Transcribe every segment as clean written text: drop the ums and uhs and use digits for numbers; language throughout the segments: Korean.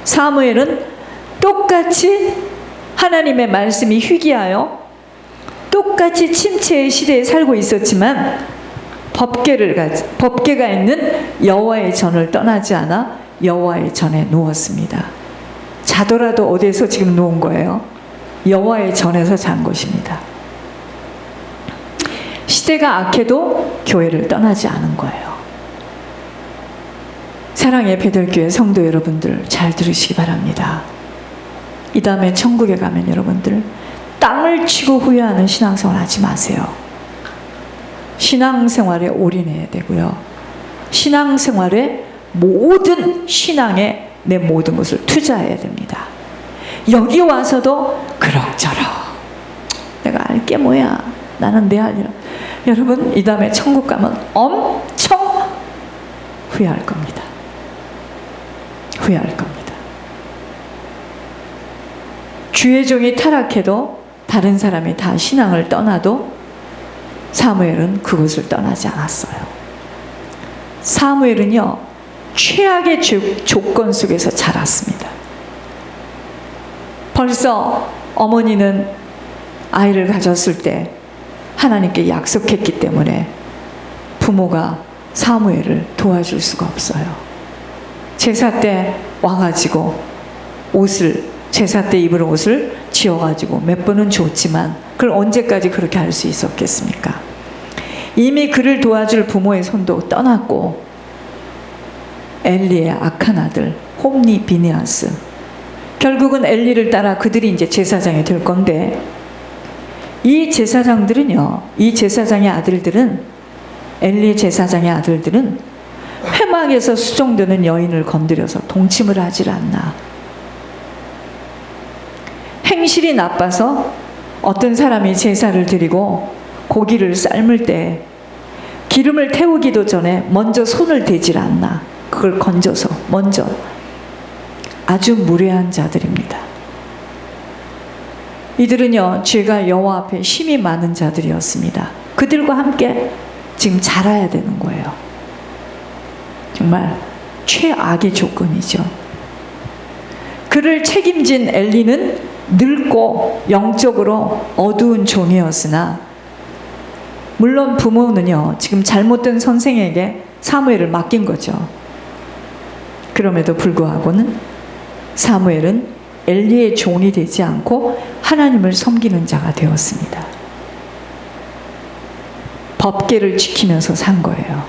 사무엘은 똑같이 하나님의 말씀이 희귀하여 똑같이 침체의 시대에 살고 있었지만 법궤가 있는 여호와의 전을 떠나지 않아 여호와의 전에 누웠습니다. 자더라도 어디에서 지금 누운 거예요? 여호와의 전에서 잔 것입니다. 시대가 악해도 교회를 떠나지 않은 거예요. 사랑의 베들교회 성도 여러분들, 잘 들으시기 바랍니다. 이 다음에 천국에 가면 여러분들 땅을 치고 후회하는 신앙생활 하지 마세요. 신앙생활에 올인해야 되고요. 신앙생활에 모든 신앙에 내 모든 것을 투자해야 됩니다. 여기 와서도 그럭저럭 내가 알게 뭐야, 나는 내 할 일. 여러분, 이 다음에 천국 가면 엄청 후회할 겁니다. 후회할 겁니다. 주의 종이 타락해도 다른 사람이 다 신앙을 떠나도 사무엘은 그것을 떠나지 않았어요. 사무엘은요, 최악의 조건 속에서 자랐습니다. 벌써 어머니는 아이를 가졌을 때 하나님께 약속했기 때문에 부모가 사무엘을 도와줄 수가 없어요. 제사 때 와가지고 제사 때 입을 옷을 지어가지고 몇 번은 줬지만 그걸 언제까지 그렇게 할 수 있었겠습니까? 이미 그를 도와줄 부모의 손도 떠났고 엘리의 악한 아들 홈니 비니아스, 결국은 엘리를 따라 그들이 이제 제사장이 될 건데, 이 제사장들은요, 이 제사장의 아들들은, 엘리 제사장의 아들들은 회막에서 수종되는 여인을 건드려서 동침을 하질 않나. 행실이 나빠서 어떤 사람이 제사를 드리고 고기를 삶을 때 기름을 태우기도 전에 먼저 손을 대질 않나. 그걸 건져서 먼저. 아주 무례한 자들입니다. 이들은요, 죄가 여호와 앞에 심히 많은 자들이었습니다. 그들과 함께 지금 자라야 되는 거예요. 정말 최악의 조건이죠. 그를 책임진 엘리는 늙고 영적으로 어두운 종이었으나, 물론 부모는요, 지금 잘못된 선생에게 사무엘을 맡긴 거죠. 그럼에도 불구하고는 사무엘은 엘리의 종이 되지 않고 하나님을 섬기는 자가 되었습니다. 법궤를 지키면서 산 거예요.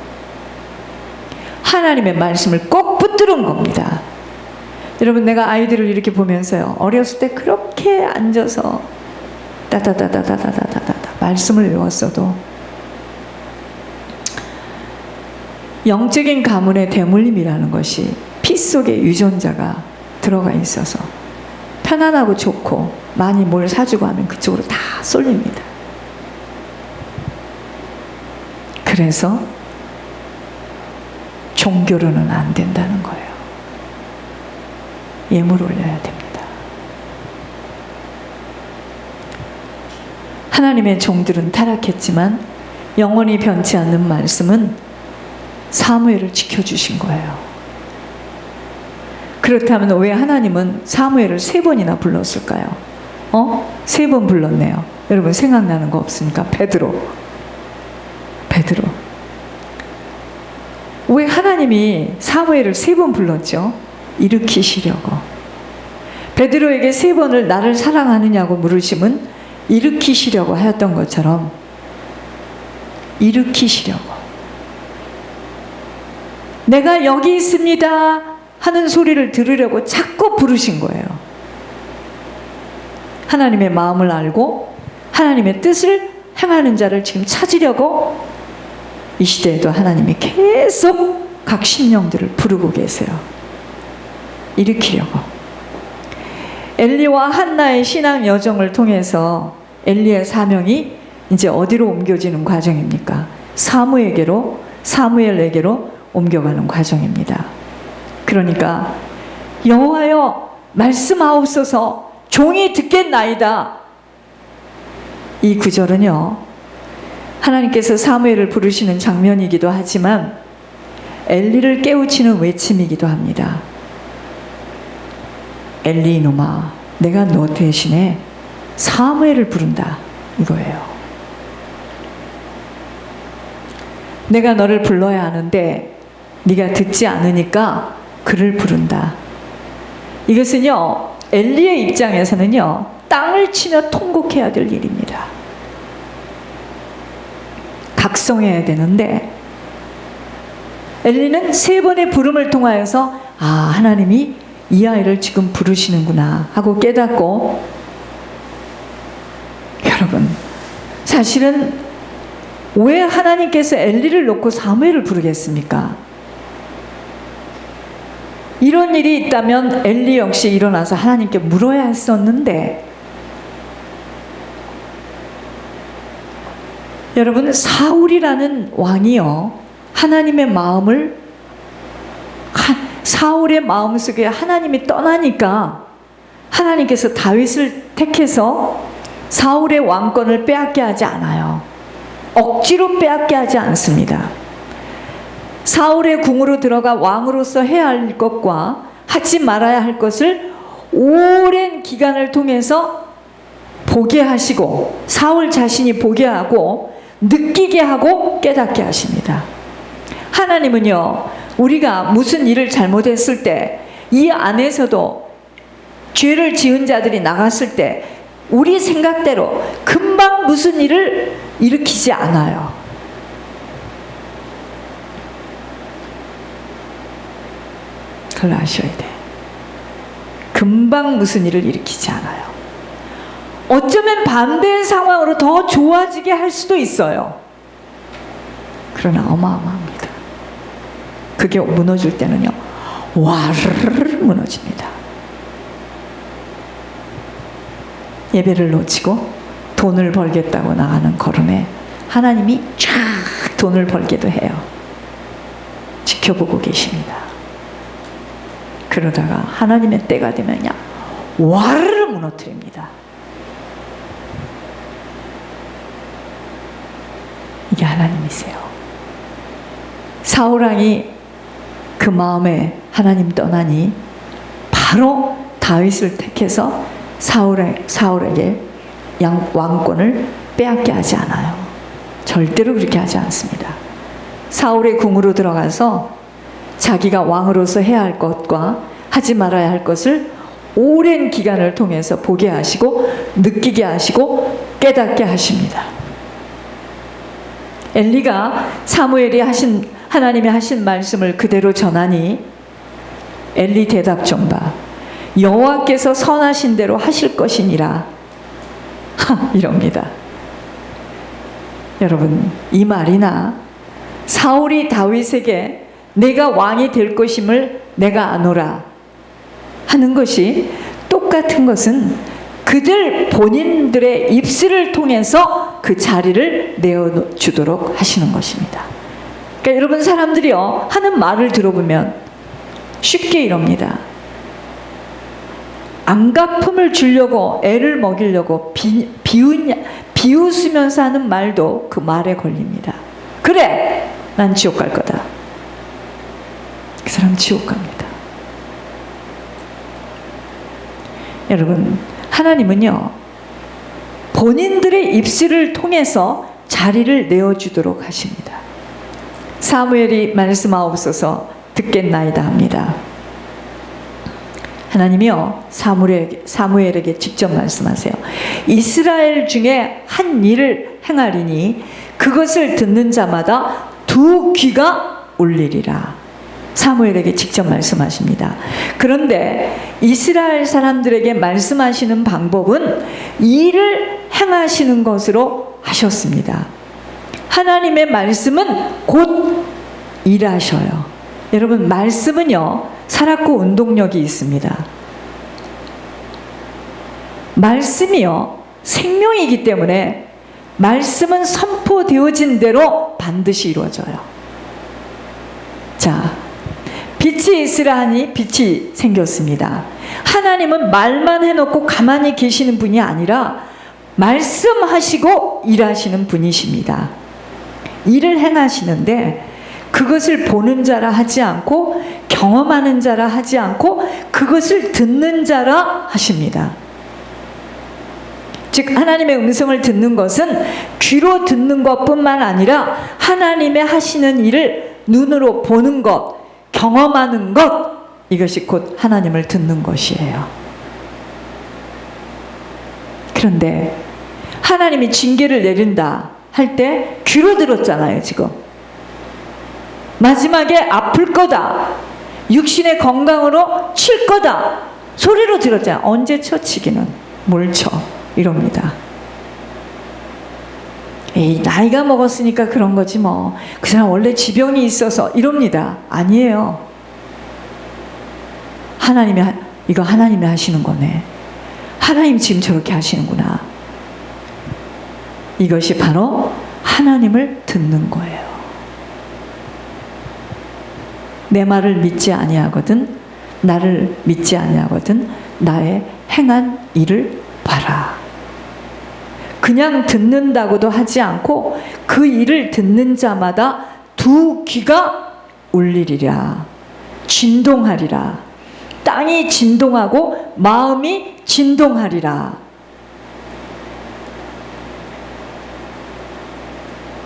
하나님의 말씀을 꼭 붙드는 겁니다. 여러분, 내가 아이들을 이렇게 보면서요, 어렸을 때 그렇게 앉아서 따다다다다다다다다 말씀을 외웠어도 영적인 가문의 대물림이라는 것이 피 속에 유전자가 들어가 있어서 편안하고 좋고 많이 뭘 사주고 하면 그쪽으로 다 쏠립니다. 그래서 종교로는 안 된다는 거예요. 예물 올려야 됩니다. 하나님의 종들은 타락했지만 영원히 변치 않는 말씀은 사무엘을 지켜주신 거예요. 그렇다면 왜 하나님은 사무엘을 3번이나 불렀을까요? 3번 불렀네요. 여러분, 생각나는 거 없습니까? 베드로. 왜 하나님이 사무엘을 3번 불렀죠? 일으키시려고. 베드로에게 3번을 나를 사랑하느냐고 물으심은 일으키시려고 하였던 것처럼, 일으키시려고. 내가 여기 있습니다 하는 소리를 들으려고 자꾸 부르신 거예요. 하나님의 마음을 알고 하나님의 뜻을 행하는 자를 지금 찾으려고 이 시대에도 하나님이 계속 각 심령들을 부르고 계세요. 일으키려고. 엘리와 한나의 신앙 여정을 통해서 엘리의 사명이 이제 어디로 옮겨지는 과정입니까? 사무엘에게로 옮겨가는 과정입니다. 그러니까 여호와여 말씀하옵소서, 종이 듣겠나이다. 이 구절은요, 하나님께서 사무엘을 부르시는 장면이기도 하지만 엘리를 깨우치는 외침이기도 합니다. 엘리 이놈아, 내가 너 대신에 사무엘을 부른다 이거예요. 내가 너를 불러야 하는데 네가 듣지 않으니까 그를 부른다. 이것은요, 엘리의 입장에서는요, 땅을 치며 통곡해야 될 일입니다. 각성해야 되는데 엘리는 3번의 부름을 통하여서 하나님이 이 아이를 지금 부르시는구나 하고 깨닫고, 여러분, 사실은 왜 하나님께서 엘리를 놓고 사무엘을 부르겠습니까? 이런 일이 있다면 엘리 역시 일어나서 하나님께 물어야 했었는데, 여러분, 사울이라는 왕이요, 하나님의 마음을, 사울의 마음속에 하나님이 떠나니까 하나님께서 다윗을 택해서 사울의 왕권을 빼앗게 하지 않아요. 억지로 빼앗게 하지 않습니다. 사울의 궁으로 들어가 왕으로서 해야 할 것과 하지 말아야 할 것을 오랜 기간을 통해서 보게 하시고, 사울 자신이 보게 하고 느끼게 하고 깨닫게 하십니다. 하나님은요, 우리가 무슨 일을 잘못했을 때, 이 안에서도 죄를 지은 자들이 나갔을 때 우리 생각대로 금방 무슨 일을 일으키지 않아요. 그걸 아셔야 돼. 금방 무슨 일을 일으키지 않아요. 어쩌면 반대의 상황으로 더 좋아지게 할 수도 있어요. 그러나 어마어마합니다. 그게 무너질 때는요, 와르르 무너집니다. 예배를 놓치고 돈을 벌겠다고 나가는 걸음에 하나님이 쫙 돈을 벌게도 해요. 지켜보고 계십니다. 그러다가 하나님의 때가 되면요, 와르르 무너뜨립니다. 이게 하나님이세요. 사울왕이 그 마음에 하나님 떠나니 바로 다윗을 택해서 사울에게 왕권을 빼앗게 하지 않아요. 절대로 그렇게 하지 않습니다. 사울의 궁으로 들어가서 자기가 왕으로서 해야 할 것과 하지 말아야 할 것을 오랜 기간을 통해서 보게 하시고 느끼게 하시고 깨닫게 하십니다. 엘리가 사무엘이 하나님이 하신 말씀을 그대로 전하니 엘리 대답 좀 봐. 여호와께서 선하신 대로 하실 것이니라. 이럽니다. 여러분, 이 말이나 사울이 다윗에게 내가 왕이 될 것임을 내가 아노라 하는 것이 똑같은 것은 그들 본인들의 입술을 통해서 그 자리를 내어주도록 하시는 것입니다. 그러니까 여러분, 사람들이요, 하는 말을 들어보면 쉽게 이럽니다. 안갚음을 주려고 애를 먹이려고 비웃으면서 하는 말도 그 말에 걸립니다. 그래, 난 지옥 갈 거다. 그 사람 지옥 갑니다. 여러분, 하나님은요, 본인들의 입술을 통해서 자리를 내어주도록 하십니다. 사무엘이 말씀하옵소서 듣겠나이다 합니다. 하나님이요, 사무엘에게 직접 말씀하세요. 이스라엘 중에 한 일을 행하리니 그것을 듣는 자마다 두 귀가 울리리라. 사무엘에게 직접 말씀하십니다. 그런데 이스라엘 사람들에게 말씀하시는 방법은 일을 행하시는 것으로 하셨습니다. 하나님의 말씀은 곧 일하셔요. 여러분, 말씀은요, 살았고 운동력이 있습니다. 말씀이요, 생명이기 때문에 말씀은 선포되어진 대로 반드시 이루어져요. 자, 빛이 있으라 하니 빛이 생겼습니다. 하나님은 말만 해놓고 가만히 계시는 분이 아니라 말씀하시고 일하시는 분이십니다. 일을 행하시는데 그것을 보는 자라 하지 않고 경험하는 자라 하지 않고 그것을 듣는 자라 하십니다. 즉 하나님의 음성을 듣는 것은 귀로 듣는 것뿐만 아니라 하나님의 하시는 일을 눈으로 보는 것, 경험하는 것, 이것이 곧 하나님을 듣는 것이에요. 그런데 하나님이 징계를 내린다 할 때 귀로 들었잖아요. 지금 마지막에 아플 거다, 육신의 건강으로 칠 거다 소리로 들었잖아요. 언제 쳐? 치기는 뭘 쳐? 이럽니다. 에이, 나이가 먹었으니까 그런 거지 뭐, 그 사람 원래 지병이 있어서 이럽니다. 아니에요. 이거 하나님이 하시는 거네. 하나님 지금 저렇게 하시는구나. 이것이 바로 하나님을 듣는 거예요. 내 말을 믿지 아니하거든 나를 믿지 아니하거든 나의 행한 일을 봐라. 그냥 듣는다고도 하지 않고 그 일을 듣는 자마다 두 귀가 울리리라, 진동하리라. 땅이 진동하고 마음이 진동하리라.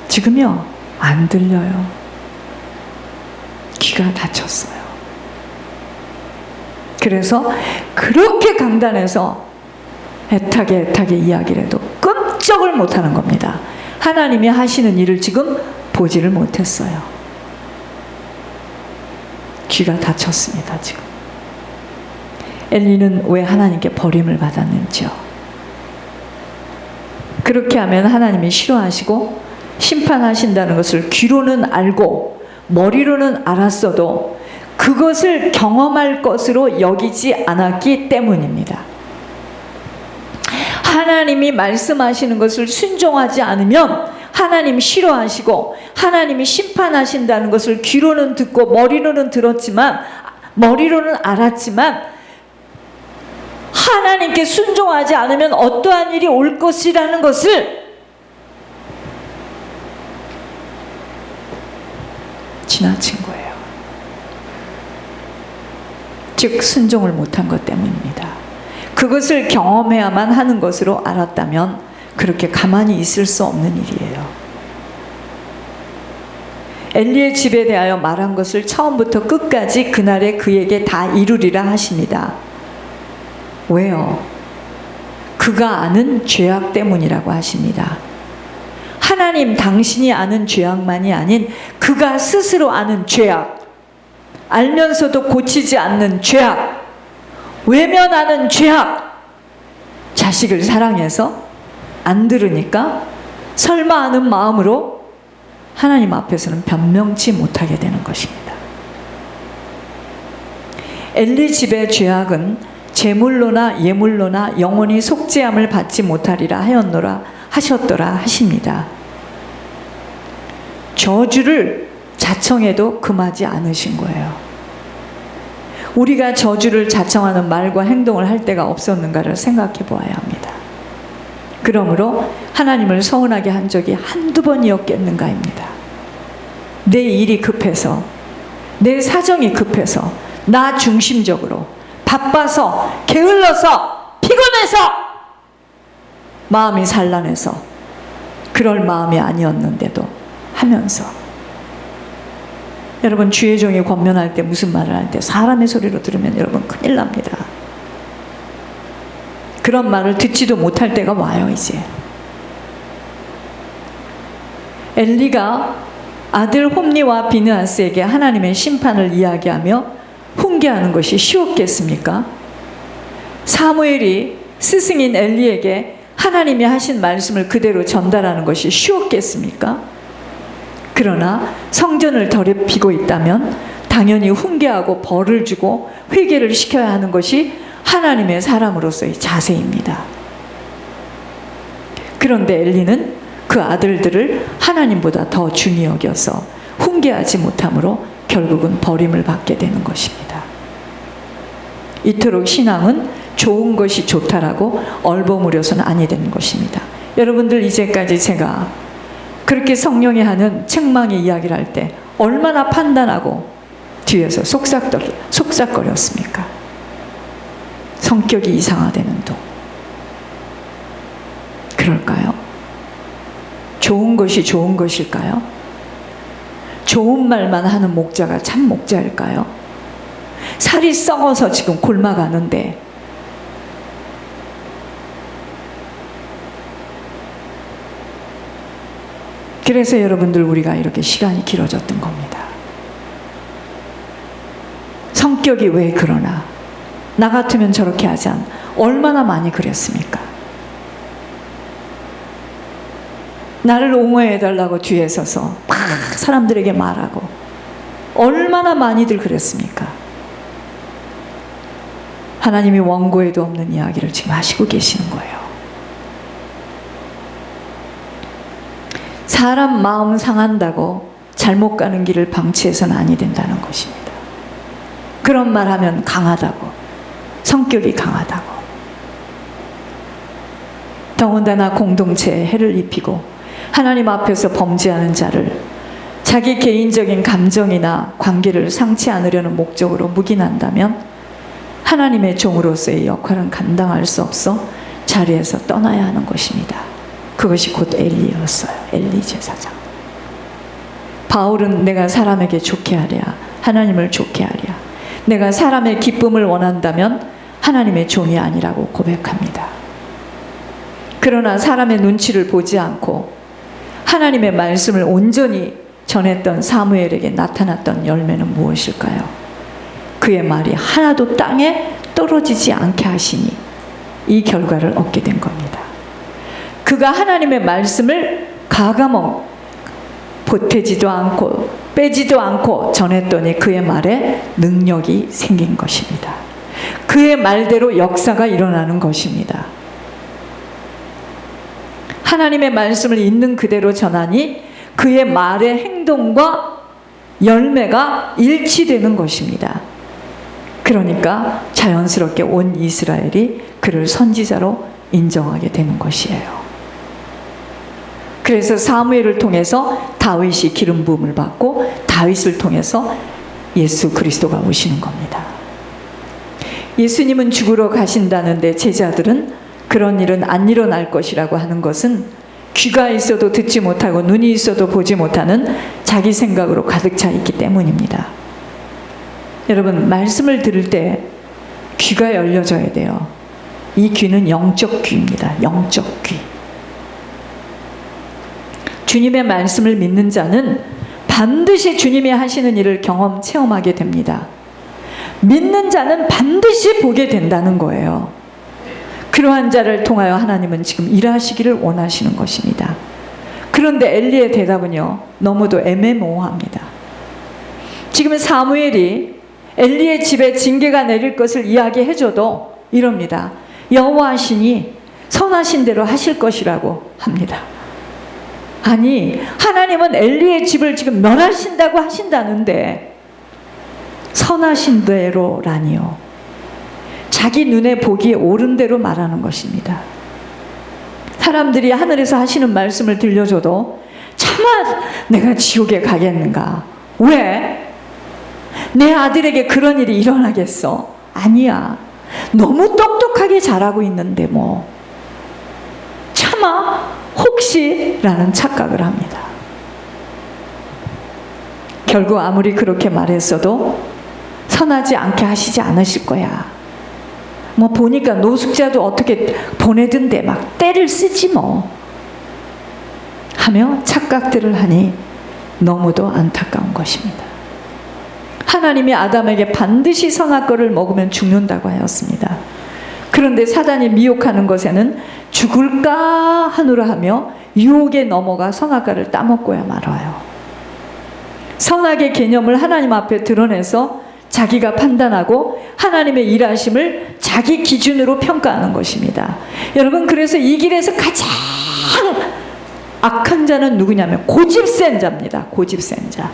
지금요 안 들려요. 귀가 닫혔어요. 그래서 그렇게 강단해서 애타게 이야기를 해도 끔찍을 못하는 겁니다. 하나님이 하시는 일을 지금 보지를 못했어요. 귀가 닫혔습니다. 지금 엘리는 왜 하나님께 버림을 받았는지요? 그렇게 하면 하나님이 싫어하시고 심판하신다는 것을 귀로는 알고 머리로는 알았어도 그것을 경험할 것으로 여기지 않았기 때문입니다. 하나님이 말씀하시는 것을 순종하지 않으면 하나님 싫어하시고 하나님이 심판하신다는 것을 귀로는 듣고 머리로는 들었지만, 머리로는 알았지만 하나님께 순종하지 않으면 어떠한 일이 올 것이라는 것을 지나친 거예요. 즉 순종을 못한 것 때문입니다. 그것을 경험해야만 하는 것으로 알았다면 그렇게 가만히 있을 수 없는 일이에요. 엘리의 집에 대하여 말한 것을 처음부터 끝까지 그날에 그에게 다 이루리라 하십니다. 왜요? 그가 아는 죄악 때문이라고 하십니다. 하나님 당신이 아는 죄악만이 아닌 그가 스스로 아는 죄악, 알면서도 고치지 않는 죄악, 외면하는 죄악, 자식을 사랑해서 안 들으니까 설마 하는 마음으로 하나님 앞에서는 변명치 못하게 되는 것입니다. 엘리 집의 죄악은 제물로나 예물로나 영원히 속죄함을 받지 못하리라 하셨더라 하십니다. 저주를 자청해도 금하지 않으신 거예요. 우리가 저주를 자청하는 말과 행동을 할 때가 없었는가를 생각해 보아야 합니다. 그러므로 하나님을 서운하게 한 적이 한두 번이었겠는가입니다. 내 일이 급해서, 내 사정이 급해서, 나 중심적으로 바빠서, 게을러서, 피곤해서, 마음이 산란해서 그럴 마음이 아니었는데도 하면서, 여러분 주의 종이 권면할 때 무슨 말을 할 때 사람의 소리로 들으면 여러분 큰일 납니다. 그런 말을 듣지도 못할 때가 와요. 이제 엘리가 아들 홈리와 비느하스에게 하나님의 심판을 이야기하며 훈계하는 것이 쉬웠겠습니까? 사무엘이 스승인 엘리에게 하나님이 하신 말씀을 그대로 전달하는 것이 쉬웠겠습니까? 그러나 성전을 더럽히고 있다면 당연히 훈계하고 벌을 주고 회개를 시켜야 하는 것이 하나님의 사람으로서의 자세입니다. 그런데 엘리는 그 아들들을 하나님보다 더 중히 여겨서 훈계하지 못함으로 결국은 버림을 받게 되는 것입니다. 이토록 신앙은 좋은 것이 좋다라고 얼버무려서는 아니 되는 것입니다. 여러분들 이제까지 제가 그렇게 성령이 하는 책망의 이야기를 할 때 얼마나 판단하고 뒤에서 속삭거렸습니까? 성격이 이상화되는 둥. 그럴까요? 좋은 것이 좋은 것일까요? 좋은 말만 하는 목자가 참 목자일까요? 살이 썩어서 지금 굶어가는데 그래서 여러분들 우리가 이렇게 시간이 길어졌던 겁니다. 성격이 왜 그러나? 나 같으면 저렇게 하지 않. 얼마나 많이 그랬습니까? 나를 옹호해달라고 뒤에 서서 막 사람들에게 말하고 얼마나 많이들 그랬습니까? 하나님이 원고에도 없는 이야기를 지금 하시고 계시는 거예요. 사람 마음 상한다고 잘못 가는 길을 방치해서는 아니 된다는 것입니다. 그런 말 하면 강하다고, 성격이 강하다고. 더군다나 공동체에 해를 입히고 하나님 앞에서 범죄하는 자를 자기 개인적인 감정이나 관계를 상치 않으려는 목적으로 묵인한다면 하나님의 종으로서의 역할은 감당할 수 없어 자리에서 떠나야 하는 것입니다. 그것이 곧 엘리였어요. 엘리 제사장. 바울은 내가 사람에게 좋게 하랴, 하나님을 좋게 하랴. 내가 사람의 기쁨을 원한다면 하나님의 종이 아니라고 고백합니다. 그러나 사람의 눈치를 보지 않고 하나님의 말씀을 온전히 전했던 사무엘에게 나타났던 열매는 무엇일까요? 그의 말이 하나도 땅에 떨어지지 않게 하시니 이 결과를 얻게 된 겁니다. 그가 하나님의 말씀을 가감없 보태지도 않고 빼지도 않고 전했더니 그의 말에 능력이 생긴 것입니다. 그의 말대로 역사가 일어나는 것입니다. 하나님의 말씀을 있는 그대로 전하니 그의 말의 행동과 열매가 일치되는 것입니다. 그러니까 자연스럽게 온 이스라엘이 그를 선지자로 인정하게 되는 것이에요. 그래서 사무엘을 통해서 다윗이 기름 부음을 받고 다윗을 통해서 예수 그리스도가 오시는 겁니다. 예수님은 죽으러 가신다는데 제자들은 그런 일은 안 일어날 것이라고 하는 것은 귀가 있어도 듣지 못하고 눈이 있어도 보지 못하는 자기 생각으로 가득 차 있기 때문입니다. 여러분, 말씀을 들을 때 귀가 열려져야 돼요. 이 귀는 영적 귀입니다. 영적 귀. 주님의 말씀을 믿는 자는 반드시 주님이 하시는 일을 경험, 체험하게 됩니다. 믿는 자는 반드시 보게 된다는 거예요. 그러한 자를 통하여 하나님은 지금 일하시기를 원하시는 것입니다. 그런데 엘리의 대답은요, 너무도 애매모호합니다. 지금 사무엘이 엘리의 집에 징계가 내릴 것을 이야기해줘도 이럽니다. 여호와시니 선하신 대로 하실 것이라고 합니다. 아니, 하나님은 엘리의 집을 지금 멸하신다고 하신다는데 선하신 대로라니요. 자기 눈에 보기에 옳은 대로 말하는 것입니다. 사람들이 하늘에서 하시는 말씀을 들려줘도 차마 내가 지옥에 가겠는가? 왜? 내 아들에게 그런 일이 일어나겠어? 아니야. 너무 똑똑하게 잘하고 있는데 뭐 차마 혹시 라는 착각을 합니다. 결국 아무리 그렇게 말했어도 선하지 않게 하시지 않으실 거야. 뭐 보니까 노숙자도 어떻게 보내던데 막 때를 쓰지 뭐 하며 착각들을 하니 너무도 안타까운 것입니다. 하나님이 아담에게 반드시 선악과를 먹으면 죽는다고 하였습니다. 그런데 사단이 미혹하는 것에는 죽을까 하노라 하며 유혹에 넘어가 선악과를 따먹고야 말아요. 선악의 개념을 하나님 앞에 드러내서 자기가 판단하고 하나님의 일하심을 자기 기준으로 평가하는 것입니다. 여러분, 그래서 이 길에서 가장 악한 자는 누구냐면 고집센 자입니다. 고집센 자.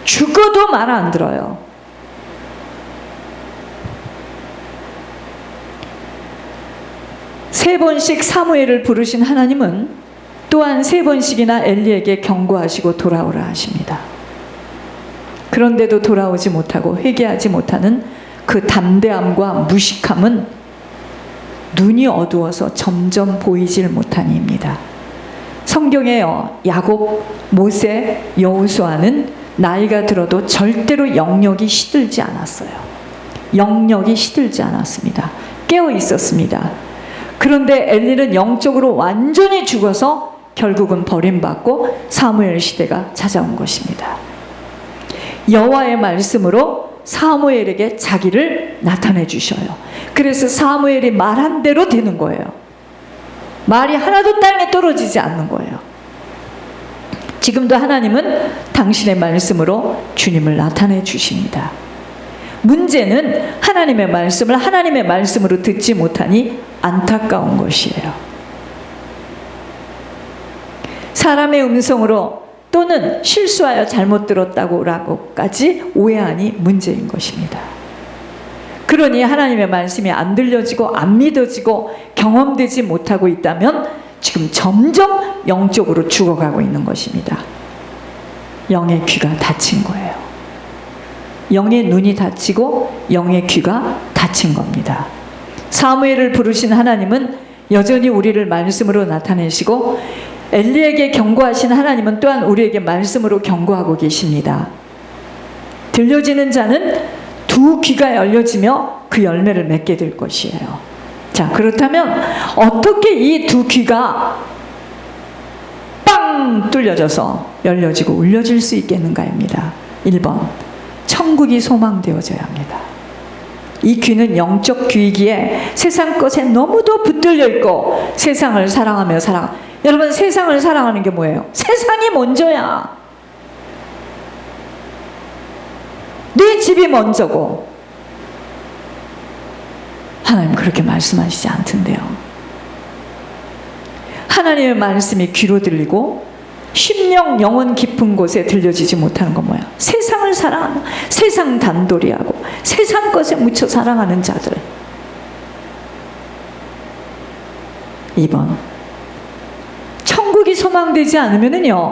죽어도 말 안 들어요. 세 번씩 사무엘을 부르신 하나님은 또한 세 번씩이나 엘리에게 경고하시고 돌아오라 하십니다. 그런데도 돌아오지 못하고 회개하지 못하는 그 담대함과 무식함은 눈이 어두워서 점점 보이질 못하니입니다. 성경에요, 야곱, 모세, 여호수아는 나이가 들어도 절대로 영역이 시들지 않았어요. 영역이 시들지 않았습니다. 깨어 있었습니다. 그런데 엘리는 영적으로 완전히 죽어서 결국은 버림받고 사무엘 시대가 찾아온 것입니다. 여호와의 말씀으로 사무엘에게 자기를 나타내 주셔요. 그래서 사무엘이 말한 대로 되는 거예요. 말이 하나도 땅에 떨어지지 않는 거예요. 지금도 하나님은 당신의 말씀으로 주님을 나타내 주십니다. 문제는 하나님의 말씀을 하나님의 말씀으로 듣지 못하니 안타까운 것이에요. 사람의 음성으로 또는 실수하여 잘못 들었다고라고까지 오해하니 문제인 것입니다. 그러니 하나님의 말씀이 안 들려지고 안 믿어지고 경험되지 못하고 있다면 지금 점점 영적으로 죽어가고 있는 것입니다. 영의 귀가 닫힌 거예요. 영의 눈이 닫히고 영의 귀가 닫힌 겁니다. 사무엘을 부르신 하나님은 여전히 우리를 말씀으로 나타내시고 엘리에게 경고하신 하나님은 또한 우리에게 말씀으로 경고하고 계십니다. 들려지는 자는 두 귀가 열려지며 그 열매를 맺게 될 것이에요. 자, 그렇다면 어떻게 이 두 귀가 빵 뚫려져서 열려지고 울려질 수 있겠는가입니다. 1번, 천국이 소망되어져야 합니다. 이 귀는 영적 귀이기에 세상 것에 너무도 붙들려 있고 세상을 사랑하며 여러분, 세상을 사랑하는 게 뭐예요? 세상이 먼저야. 네 집이 먼저고. 하나님 그렇게 말씀하시지 않던데요. 하나님의 말씀이 귀로 들리고 심령 영혼 깊은 곳에 들려지지 못하는 건 뭐야? 세상을 사랑하는, 세상 단돌이하고 세상 것에 묻혀 사랑하는 자들. 2번, 천국이 소망되지 않으면요